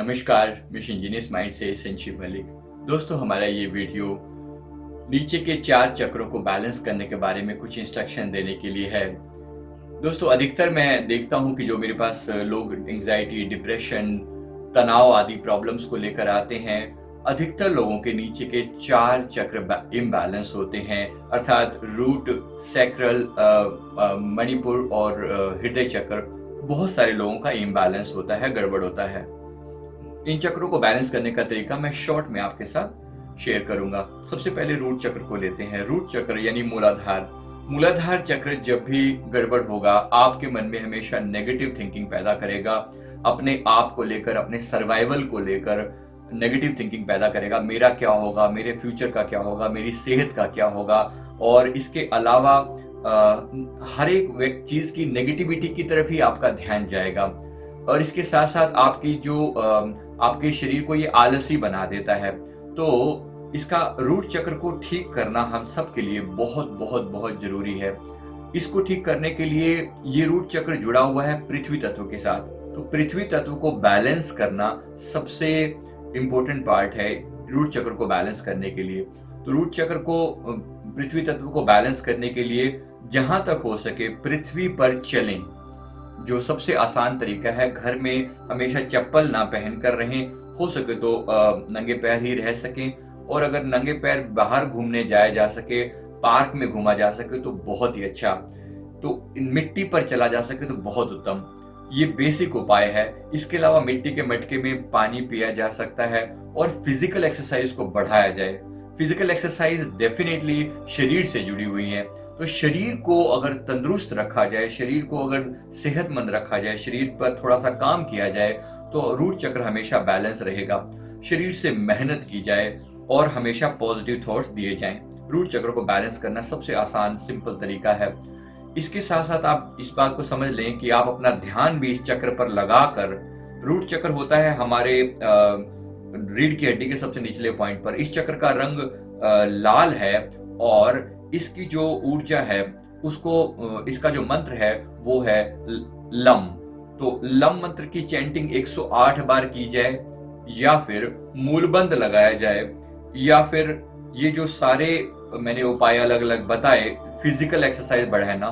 नमस्कार, mission genius mind से संजीव मलिक। दोस्तों, हमारा ये वीडियो नीचे के 4 चक्रों को बैलेंस करने के बारे में कुछ इंस्ट्रक्शन देने के लिए है। दोस्तों, अधिकतर मैं देखता हूँ कि जो मेरे पास लोग एंग्जायटी, डिप्रेशन, तनाव आदि प्रॉब्लम्स को लेकर आते हैं, अधिकतर लोगों के नीचे के 4 चक्र इम्बैलेंस होते हैं, अर्थात रूट, सैक्रल, मणिपुर और हृदय चक्र। बहुत सारे लोगों का इम्बैलेंस होता है, गड़बड़ होता है। इन चक्रों को बैलेंस करने का तरीका मैं शॉर्ट में आपके साथ शेयर करूंगा। सबसे पहले रूट चक्र को लेते हैं। रूट चक्र यानी मूलाधार। मूलाधार चक्र जब भी गड़बड़ होगा, आपके मन में हमेशा नेगेटिव थिंकिंग पैदा करेगा, अपने आप को लेकर, अपने सर्वाइवल को लेकर नेगेटिव थिंकिंग पैदा करेगा। मेरा क्या होगा, मेरे फ्यूचर का क्या होगा, मेरी सेहत का क्या होगा। और इसके अलावा हर एक चीज की नेगेटिविटी की तरफ ही आपका ध्यान जाएगा। और इसके साथ साथ आपके शरीर को ये आलसी बना देता है। तो इसका रूट चक्र को ठीक करना हम सब के लिए बहुत बहुत बहुत जरूरी है। इसको ठीक करने के लिए ये रूट चक्र जुड़ा हुआ है पृथ्वी तत्व के साथ। तो पृथ्वी तत्व को बैलेंस करना सबसे इम्पोर्टेंट पार्ट है रूट चक्र को बैलेंस करने के लिए। तो रूट चक्र को, पृथ्वी तत्व को बैलेंस करने के लिए जहां तक हो सके पृथ्वी पर चलें। जो सबसे आसान तरीका है, घर में हमेशा चप्पल ना पहन कर रहें, हो सके तो नंगे पैर ही रह सकें। और अगर नंगे पैर बाहर घूमने जाया जा सके, पार्क में घूमा जा सके तो बहुत ही अच्छा। तो मिट्टी पर चला जा सके तो बहुत उत्तम। ये बेसिक उपाय है। इसके अलावा मिट्टी के मटके में पानी पिया जा सकता है और फिजिकल एक्सरसाइज को बढ़ाया जाए। फिजिकल एक्सरसाइज डेफिनेटली शरीर से जुड़ी हुई है। तो शरीर को अगर तंदुरुस्त रखा जाए, शरीर को अगर सेहतमंद रखा जाए, शरीर पर थोड़ा सा काम किया जाए, तो रूट चक्र हमेशा बैलेंस रहेगा। शरीर से मेहनत की जाए और हमेशा पॉजिटिव थॉट्स दिए जाएं। रूट चक्र को बैलेंस करना सबसे आसान सिंपल तरीका है। इसके साथ साथ आप इस बात को समझ लें कि आप अपना ध्यान भी इस चक्र पर लगाकर, रूट चक्र होता है हमारे रीढ़ की हड्डी के सबसे निचले पॉइंट पर। इस चक्र का रंग लाल है और इसकी जो ऊर्जा है उसको, इसका जो मंत्र है वो है लम। तो लम मंत्र की चैंटिंग 108 बार की जाए, या फिर मूलबंध लगाया जाए, या फिर ये जो सारे मैंने उपाय अलग अलग बताए, फिजिकल एक्सरसाइज बढ़ाना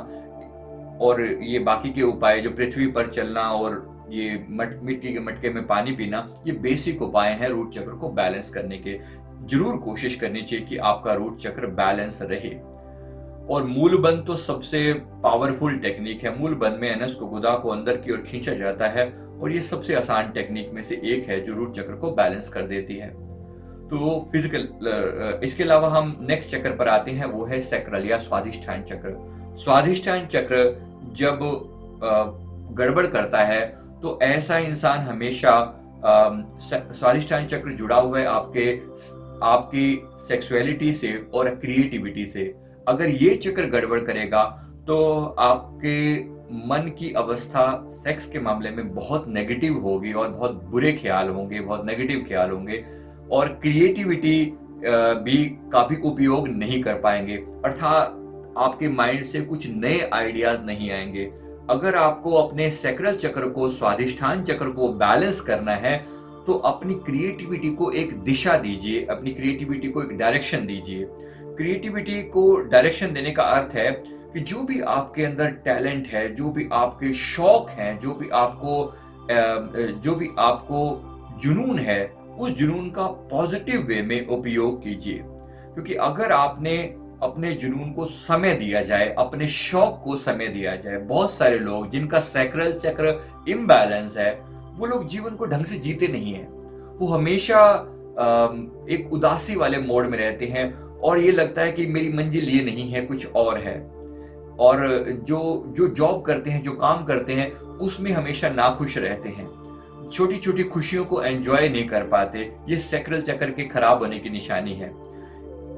और ये बाकी के उपाय जो पृथ्वी पर चलना और ये मिट्टी के मटके में पानी पीना, ये बेसिक उपाय हैं रूट चक्र को बैलेंस करने के। जरूर कोशिश करनी चाहिए कि आपका रूट चक्र बैलेंस रहे। और मूलबंध तो सबसे पावरफुल टेक्निक है। मूलबंध में अनसकुगुदा को अंदर की ओर खींचा जाता है और ये सबसे आसान टेक्निक में से एक है जो रूट चक्र को बैलेंस कर देती है। तो फिजिकल, इसके अलावा हम नेक्स्ट चक्र पर आते हैं, वो है सैक्रल या स्वादिष्ठान चक्र। स्वादिष्ठान चक्र जब गड़बड़ करता है तो ऐसा इंसान हमेशा, स्वादिष्ठान चक्र जुड़ा हुआ है आपकी सेक्सुअलिटी से और क्रिएटिविटी से। अगर ये चक्र गड़बड़ करेगा तो आपके मन की अवस्था सेक्स के मामले में बहुत नेगेटिव होगी और बहुत बुरे ख्याल होंगे, बहुत नेगेटिव ख्याल होंगे। और क्रिएटिविटी भी काफी उपयोग नहीं कर पाएंगे, अर्थात आपके माइंड से कुछ नए आइडियाज नहीं आएंगे। अगर आपको अपने सैक्रल चक्र को, स्वादिष्ठान चक्र को बैलेंस करना है तो अपनी क्रिएटिविटी को एक दिशा दीजिए, अपनी क्रिएटिविटी को एक डायरेक्शन दीजिए। क्रिएटिविटी को डायरेक्शन देने का अर्थ है कि जो भी आपके अंदर टैलेंट है, जो भी आपके शौक हैं, जो भी आपको जुनून है, उस जुनून का पॉजिटिव वे में उपयोग कीजिए। क्योंकि अगर आपने अपने जुनून को समय दिया जाए, अपने शौक को समय दिया जाए, बहुत सारे लोग जिनका सैक्रल चक्र इम्बैलेंस है, वो लोग जीवन को ढंग से जीते नहीं है। वो हमेशा एक उदासी वाले मोड में रहते हैं और ये लगता है कि मेरी मंजिल ये नहीं है, कुछ और है। और जो जो जॉब करते हैं, जो काम करते हैं, उसमें हमेशा नाखुश रहते हैं, छोटी छोटी खुशियों को एंजॉय नहीं कर पाते। ये सैक्रल चक्र के खराब होने की निशानी है।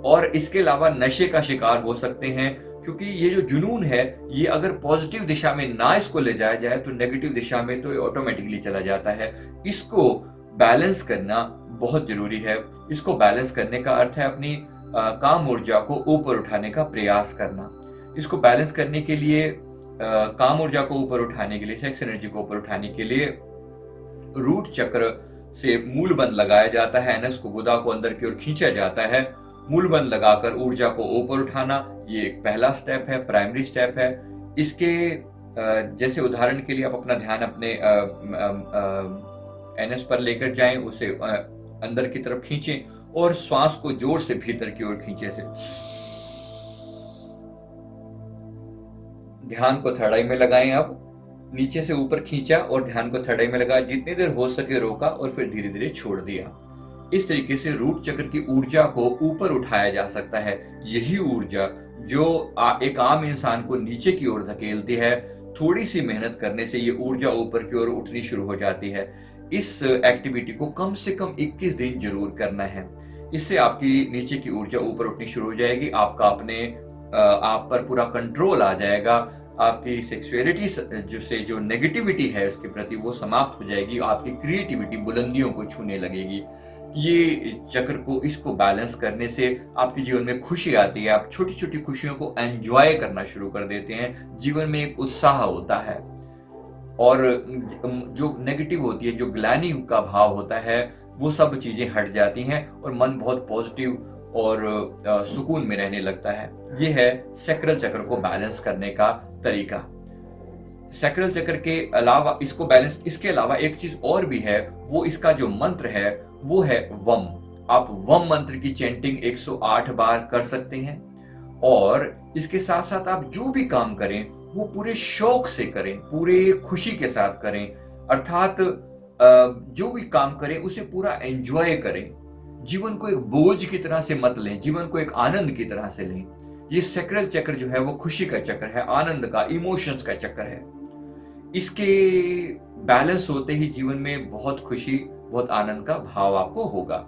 और इसके अलावा नशे का शिकार हो सकते हैं, क्योंकि ये जो जुनून है, ये अगर पॉजिटिव दिशा में ना इसको ले जाया जाए तो नेगेटिव दिशा में तो ये ऑटोमेटिकली चला जाता है। इसको बैलेंस करना बहुत जरूरी है। इसको बैलेंस करने का अर्थ है अपनी काम ऊर्जा को ऊपर उठाने का प्रयास करना। इसको बैलेंस करने के लिए, काम ऊर्जा को ऊपर उठाने के लिए, सेक्स एनर्जी को ऊपर उठाने के लिए रूट चक्र से मूल बंध लगाया जाता है, एनस को गुदा को अंदर की ओर खींचा जाता है। मूल बंध लगाकर ऊर्जा को ऊपर उठाना, ये एक पहला स्टेप है, प्राइमरी स्टेप है। इसके जैसे उदाहरण के लिए आप अपना ध्यान अपने एनएस पर लेकर जाएं, उसे अंदर की तरफ खींचें और श्वास को जोर से भीतर की ओर खींचे से ध्यान को थर्ड आई में लगाएं। अब नीचे से ऊपर खींचा और ध्यान को थर्ड आई में लगाया, जितनी देर हो सके रोका और फिर धीरे धीरे छोड़ दिया। इस तरीके से रूट चक्र की ऊर्जा को ऊपर उठाया जा सकता है। यही ऊर्जा जो एक आम इंसान को नीचे की ओर धकेलती है, थोड़ी सी मेहनत करने से ये ऊर्जा ऊपर की ओर उठनी शुरू हो जाती है। इस एक्टिविटी को कम से कम 21 दिन जरूर करना है। इससे आपकी नीचे की ऊर्जा ऊपर उठनी शुरू हो जाएगी, आपका अपने आप पर पूरा कंट्रोल आ जाएगा, आपकी सेक्सुअलिटी से जो नेगेटिविटी है उसके प्रति वो समाप्त हो जाएगी, आपकी क्रिएटिविटी बुलंदियों को छूने लगेगी। ये चक्र को इसको बैलेंस करने से आपके जीवन में खुशी आती है, आप छोटी छोटी खुशियों को एंजॉय करना शुरू कर देते हैं, जीवन में एक उत्साह होता है और जो नेगेटिव होती है, जो ग्लानि का भाव होता है, वो सब चीजें हट जाती हैं और मन बहुत पॉजिटिव और सुकून में रहने लगता है। ये है सैक्रल चक्र को बैलेंस करने का तरीका। सैक्रल चक्र के अलावा इसको बैलेंस, इसके अलावा एक चीज और भी है, वो इसका जो मंत्र है वो है वम। आप वम मंत्र की चैंटिंग 108 बार कर सकते हैं और इसके साथ साथ आप जो भी काम करें वो पूरे शौक से करें, पूरे खुशी के साथ करें, अर्थात जो भी काम करें उसे पूरा एंजॉय करें। जीवन को एक बोझ की तरह से मत लें, जीवन को एक आनंद की तरह से लें। ये सैक्रल चक्र जो है वो खुशी का चक्र है, आनंद का, इमोशंस का चक्र है। इसके बैलेंस होते ही जीवन में बहुत खुशी, बहुत आनंद का भाव आपको होगा।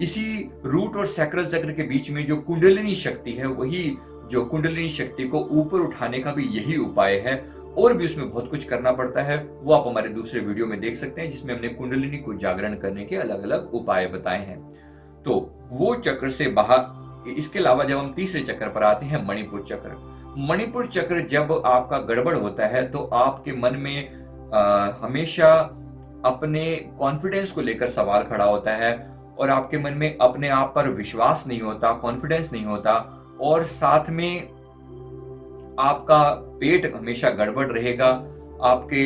इसी रूट और सैक्रल चक्र के बीच में जो कुंडलिनी शक्ति है, वही जो कुंडलिनी शक्ति को ऊपर उठाने का भी यही उपाय है। और भी उसमें बहुत कुछ करना पड़ता है, वो आप हमारे दूसरे वीडियो में देख सकते हैं, जिसमें हमने कुंडलिनी को जागरण करने के अलग अलग उपाय बताए हैं। तो वो चक्र से बाहर, इसके अलावा जब हम तीसरे चक्र पर आते हैं, मणिपुर चक्र। मणिपुर चक्र जब आपका गड़बड़ होता है तो आपके मन में हमेशा अपने कॉन्फिडेंस को लेकर सवाल खड़ा होता है और आपके मन में अपने आप पर विश्वास नहीं होता, कॉन्फिडेंस नहीं होता, और साथ में आपका पेट हमेशा गड़बड़ रहेगा, आपके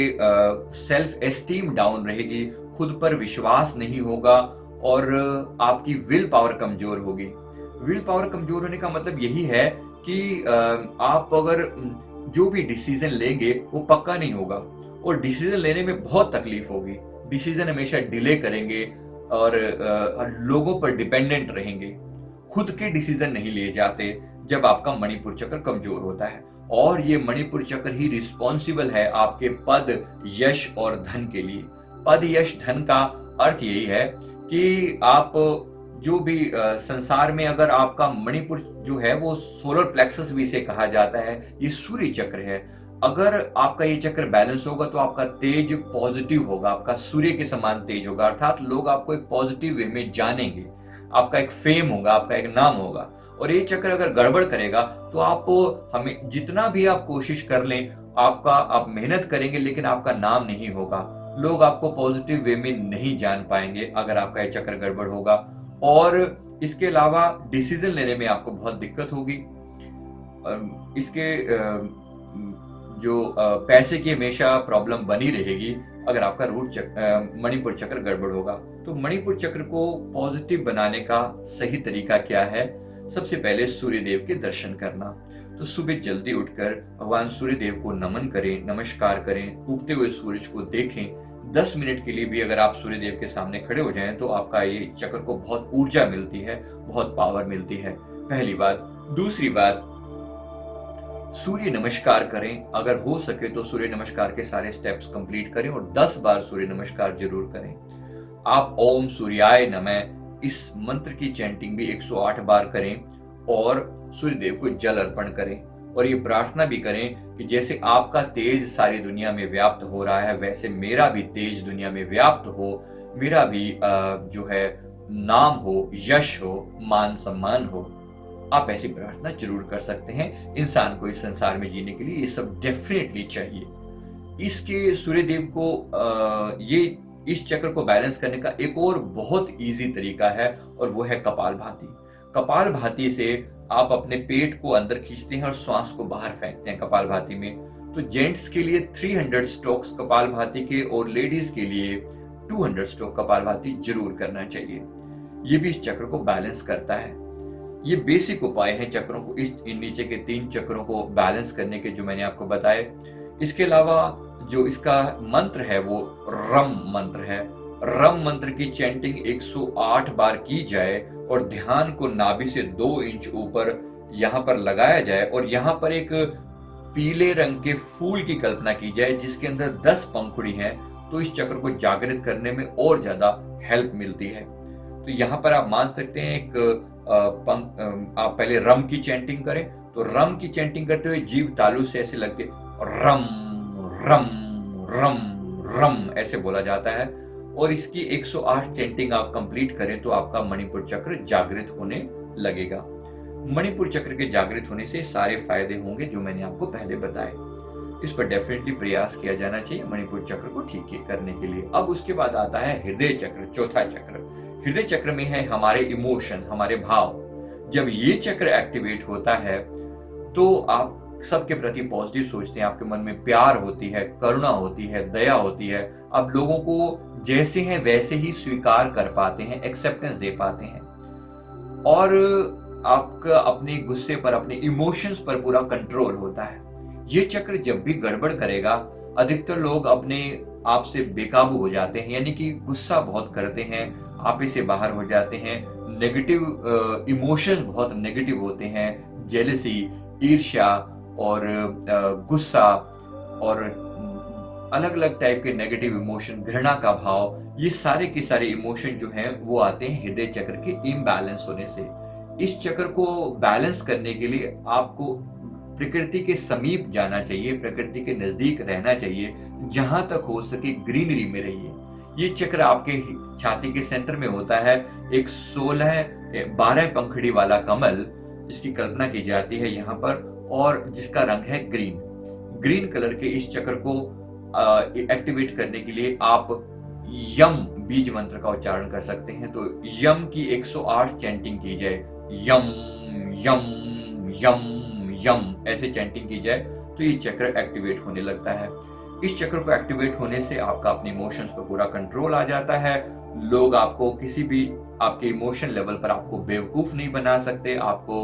सेल्फ एस्टीम डाउन रहेगी, खुद पर विश्वास नहीं होगा और आपकी विल पावर कमजोर होगी। विल पावर कमजोर होने का मतलब यही है कि आप अगर जो भी डिसीजन लेंगे वो पक्का नहीं होगा और डिसीजन लेने में बहुत तकलीफ होगी, डिसीजन हमेशा डिले करेंगे और लोगों पर डिपेंडेंट रहेंगे, खुद के डिसीजन नहीं लिए जाते जब आपका मणिपुर चक्र कमजोर होता है। और ये मणिपुर चक्र ही रिस्पॉन्सिबल है आपके पद, यश और धन के लिए। पद, यश, धन का अर्थ यही है कि आप जो भी संसार में, अगर आपका मणिपुर जो है वो सोलर प्लेक्सस भी इसे कहा जाता है, ये सूर्य चक्र है। अगर आपका ये चक्र बैलेंस होगा तो आपका तेज पॉजिटिव होगा, आपका सूर्य के समान तेज होगा, अर्थात लोग आपको एक पॉजिटिव वे में जानेंगे, आपका एक फेम होगा, आपका एक नाम होगा। और ये चक्र अगर गड़बड़ करेगा तो आप हमें जितना भी आप कोशिश कर लें, आप मेहनत करेंगे लेकिन आपका नाम नहीं होगा, लोग आपको पॉजिटिव वे में नहीं जान पाएंगे अगर आपका ये चक्र गड़बड़ होगा। और इसके अलावा डिसीजन लेने में आपको बहुत दिक्कत होगी। इसके जो पैसे की हमेशा प्रॉब्लम बनी रहेगी अगर आपका मणिपुर चक्र गड़बड़ होगा। तो मणिपुर चक्र को पॉजिटिव बनाने का सही तरीका क्या है? सबसे पहले सूर्य देव के दर्शन करना। तो सुबह जल्दी उठकर भगवान सूर्य देव को नमन करें, नमस्कार करें, उगते हुए सूरज को देखें। 10 मिनट के लिए भी अगर आप सूर्य देव के सामने खड़े हो जाएं तो आपका ये चक्र को बहुत ऊर्जा मिलती है, बहुत पावर मिलती है। पहली बात। दूसरी बात, सूर्य नमस्कार करें। अगर हो सके तो सूर्य नमस्कार के सारे स्टेप्स कंप्लीट करें और 10 बार सूर्य नमस्कार जरूर करें। आप ओम सूर्याय नमः इस मंत्र की चैंटिंग भी 108 बार करें और सूर्य देव को जल अर्पण करें और ये प्रार्थना भी करें कि जैसे आपका तेज सारी दुनिया में व्याप्त हो रहा है, वैसे मेरा भी तेज दुनिया में व्याप्त हो, मेरा भी जो है नाम हो, यश हो, मान सम्मान हो। आप ऐसी प्रार्थना जरूर कर सकते हैं। इंसान को इस संसार में जीने के लिए ये सब डेफिनेटली चाहिए। इसके सूर्य देव को ये इस चक्र को बैलेंस करने का एक और बहुत इजी तरीका है और वो है कपालभाति। कपालभाति से आप अपने पेट को अंदर खींचते हैं और श्वास को बाहर फेंकते हैं कपालभाति में। तो जेंट्स के लिए 300 स्ट्रोक्स कपालभाति के और लेडीज के लिए 200 स्ट्रोक कपालभाति जरूर करना चाहिए। ये भी इस चक्र को बैलेंस करता है। ये बेसिक उपाय हैं चक्रों को, इस नीचे के 3 चक्रों को बैलेंस करने के, जो मैंने आपको बताए। इसके अलावा जो इसका मंत्र है वो रम मंत्र है। रम मंत्र की चैंटिंग 108 बार की जाए और ध्यान को नाभि से 2 इंच ऊपर यहाँ पर लगाया जाए और यहाँ पर एक पीले रंग के फूल की कल्पना की जाए जिसके अंदर 10 पंखुड़ी हैं, तो इस चक्र को जागृत करने में और ज्यादा हेल्प मिलती है। तो यहाँ पर आप मान सकते हैं आप पहले रम की चैंटिंग करें, तो रम की चैंटिंग करते हुए जीभ तालू से ऐसे लग के रम रम रम रम ऐसे बोला जाता है और इसकी 108 चैंटिंग आप कंप्लीट करें तो आपका मणिपुर चक्र जागृत होने लगेगा। मणिपुर चक्र के जागृत होने से सारे फायदे होंगे जो मैंने आपको पहले बताए। इस पर डेफिनेटली प्रयास किया जाना चाहिए मणिपुर चक्र को ठीक करने के लिए। अब उसके बाद आता है हृदय चक्र, चौथा चक्र। हृदय चक्र में है हमारे इमोशन, हमारे भाव। जब ये चक्र एक्टिवेट होता है तो आप सबके प्रति पॉजिटिव सोचते हैं, आपके मन में प्यार होती है, करुणा होती है, दया होती है। आप लोगों को जैसे हैं वैसे ही स्वीकार कर पाते हैं, एक्सेप्टेंस दे पाते हैं और आपका अपने गुस्से पर, अपने इमोशंस पर पूरा कंट्रोल होता है। ये चक्र जब भी गड़बड़ करेगा, अधिकतर लोग अपने आप से बेकाबू हो जाते हैं, यानी कि गुस्सा बहुत करते हैं, आपे से बाहर हो जाते हैं, नेगेटिव इमोशंस बहुत नेगेटिव होते हैं, जेलसी, ईर्ष्या और गुस्सा और अलग अलग टाइप के नेगेटिव इमोशन, घृणा का भाव, ये सारे के सारे इमोशन जो हैं वो आते हैं हृदय चक्र के इम्बैलेंस होने से। इस चक्र को बैलेंस करने के लिए आपको प्रकृति के समीप जाना चाहिए, प्रकृति के नजदीक रहना चाहिए, जहां तक हो सके ग्रीनरी में रहिए। ये चक्र आपके छाती के सेंटर में होता है, एक 12 पंखड़ी वाला कमल जिसकी कल्पना की जाती है यहाँ पर और जिसका रंग है ग्रीन। ग्रीन कलर के इस चक्र को एक्टिवेट करने के लिए आप यम बीज मंत्र का उच्चारण कर सकते हैं। तो यम की 108 चैंटिंग की जाए, यम यम यम यम ऐसे चैंटिंग की जाए तो ये चक्र एक्टिवेट होने लगता है। इस चक्र को एक्टिवेट होने से आपका अपने इमोशंस पर पूरा कंट्रोल आ जाता है। लोग आपको किसी भी आपके इमोशन लेवल पर आपको बेवकूफ नहीं बना सकते। आपको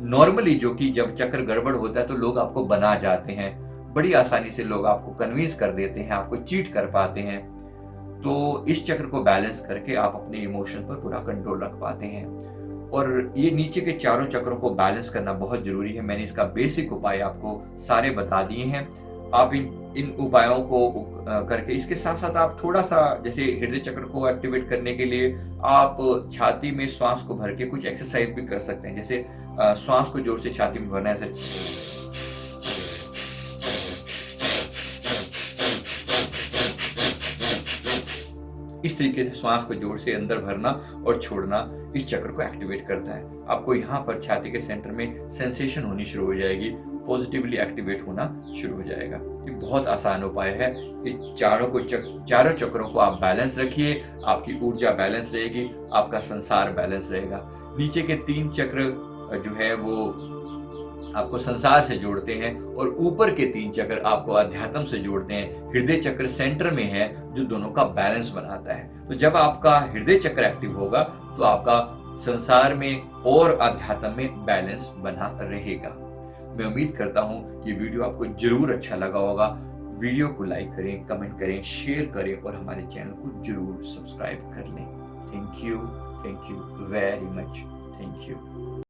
नॉर्मली, जो कि जब चक्र गड़बड़ होता है तो लोग आपको बना जाते हैं, बड़ी आसानी से लोग आपको कन्विंस कर देते हैं, आपको चीट कर पाते हैं। तो इस चक्र को बैलेंस करके आप अपने इमोशन पर पूरा कंट्रोल रख पाते हैं और ये नीचे के चारों चक्रों को बैलेंस करना बहुत जरूरी है। मैंने इसका बेसिक उपाय आपको सारे बता दिए हैं। आप इन उपायों को करके, इसके साथ साथ आप थोड़ा सा, जैसे हृदय चक्र को एक्टिवेट करने के लिए आप छाती में श्वास को भर के कुछ एक्सरसाइज भी कर सकते हैं। जैसे श्वास को जोर से छाती में भरना है, ऐसे इस तरीके से श्वास को जोर से अंदर भरना और छोड़ना इस चक्र को एक्टिवेट करता है। आपको यहाँ पर छाती के सेंटर में सेंसेशन होनी शुरू हो जाएगी, पॉजिटिवली एक्टिवेट होना शुरू हो जाएगा। ये बहुत आसान उपाय है। ये चारों चक्रों को आप बैलेंस रखिए, आपकी ऊर्जा बैलेंस रहेगी, आपका संसार बैलेंस रहेगा। नीचे के 3 चक्र जो है वो आपको संसार से जोड़ते हैं और ऊपर के 3 चक्र आपको अध्यात्म से जोड़ते हैं। हृदय चक्र सेंटर में है जो दोनों का बैलेंस बनाता है। तो जब आपका हृदय चक्र एक्टिव होगा तो आपका संसार में और अध्यात्म में बैलेंस बना रहेगा। मैं उम्मीद करता हूँ ये वीडियो आपको जरूर अच्छा लगा होगा। वीडियो को लाइक करें, कमेंट करें, शेयर करें और हमारे चैनल को जरूर सब्सक्राइब कर लें। Thank you very much. Thank you.